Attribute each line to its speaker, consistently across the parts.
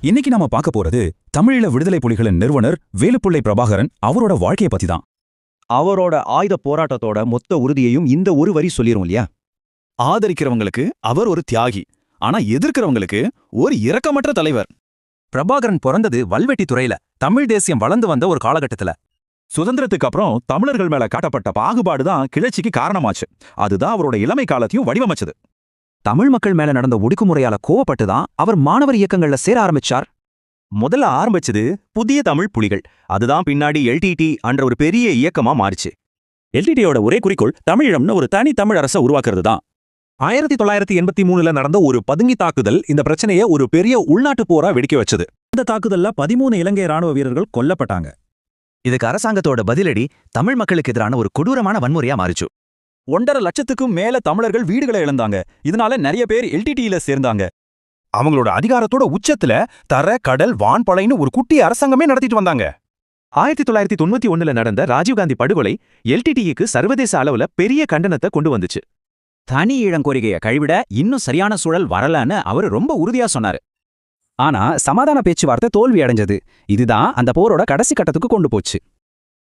Speaker 1: இன்னைக்கு நாம பார்க்க போறது தமிழீழ விடுதலை புலிகளின் நிறுவனர் வேலுப்பிள்ளை பிரபாகரன் அவரோட வாழ்க்கையை பத்தி தான்.
Speaker 2: அவரோட ஆயுத போராட்டத்தோட மொத்த உறுதியையும் இந்த ஒரு வரி சொல்லிரும் இல்லையா?
Speaker 3: ஆதரிக்கிறவங்களுக்கு அவர் ஒரு தியாகி, ஆனா எதிர்க்கிறவங்களுக்கு ஒரு இரக்கமற்ற தலைவர்.
Speaker 1: பிரபாகரன் பிறந்தது வல்வெட்டி துறையில தமிழ் தேசியம் வளர்ந்து வந்த ஒரு காலகட்டத்துல.
Speaker 3: சுதந்திரத்துக்கு அப்புறம் தமிழர்கள் மேல காட்டப்பட்ட பாகுபாடு தான் கிளர்ச்சிக்கு காரணமாச்சு. அதுதான் அவரோட இளமை காலத்தையும் வடிவமைச்சது.
Speaker 2: தமிழ் மக்கள் மேல நடந்த ஒடுக்குமுறையால கோவப்பட்டு தான் அவர் மாணவர் இயக்கங்கள்ல சேர ஆரம்பிச்சார். முதல்ல ஆரம்பிச்சது புதிய தமிழ் புலிகள். அதுதான் பின்னாடி எல்டிடி என்ற ஒரு பெரிய இயக்கமா மாறிச்சு.
Speaker 4: எல்டிடியோட ஒரே குறிக்கோள் தமிழம்னு ஒரு தனி தமிழ் அரசை உருவாக்குறது தான்.
Speaker 1: 1983 நடந்த ஒரு பதுங்கி தாக்குதல் இந்த பிரச்சனையை ஒரு பெரிய உள்நாட்டு போரா வெடிக்க வச்சது.
Speaker 4: இந்த தாக்குதல்ல 13 இலங்கை ராணுவ வீரர்கள் கொல்லப்பட்டாங்க.
Speaker 2: இதுக்கு அரசாங்கத்தோட பதிலடி தமிழ் மக்களுக்கு எதிரான ஒரு கொடூரமான வன்முறையா மாறிச்சு.
Speaker 3: 1.5 லட்சத்துக்கும் மேல தமிழர்கள் வீடுகளை இழந்தாங்க. இதனால நிறைய பேர் எல்டிடியில சேர்ந்தாங்க. அவங்களோட அதிகாரத்தோட உச்சத்துல தர கடல் வான்படைன்னு ஒரு குட்டி அரசாங்கமே நடத்திட்டு வந்தாங்க.
Speaker 2: 1991 நடந்த ராஜீவ்காந்தி படுகொலை எல்டிடிக்கு சர்வதேச அளவுல பெரிய கண்டனத்தை கொண்டு வந்துச்சு. தனி ஈழங்கோரிக்கையை கைவிட இன்னும் சரியான சூழல் வரலன்னு அவரு ரொம்ப உறுதியா சொன்னாரு. ஆனா சமாதான பேச்சுவார்த்தை தோல்வி அடைஞ்சது. இதுதான் அந்த போரோட கடைசி கட்டத்துக்கு கொண்டு போச்சு.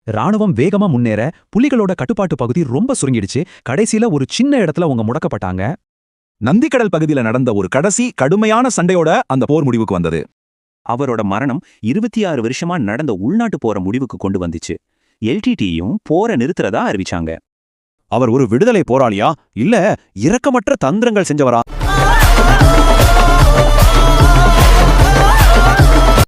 Speaker 2: ராணுவம் வேகமா முன்னேற புலிகளோட கட்டுப்பாட்டு பகுதி ரொம்ப சுருங்கிடுச்சு. கடைசியில ஒரு சின்ன இடத்துல அவங்க முடக்கப்பட்டாங்க.
Speaker 3: நந்திக்கடல் பகுதியில நடந்த ஒரு கடைசி கடுமையான சண்டையோட அந்த போர் முடிவுக்கு வந்தது.
Speaker 2: அவரோட மரணம் 26 வருஷமா நடந்த உள்நாட்டு போற முடிவுக்கு கொண்டு வந்துச்சு. எல்டிடியும் போரை நிறுத்துறதா அறிவிச்சாங்க.
Speaker 3: அவர் ஒரு விடுதலை போராளியா இல்ல இரக்கமற்ற தந்திரங்கள் செஞ்சவரா?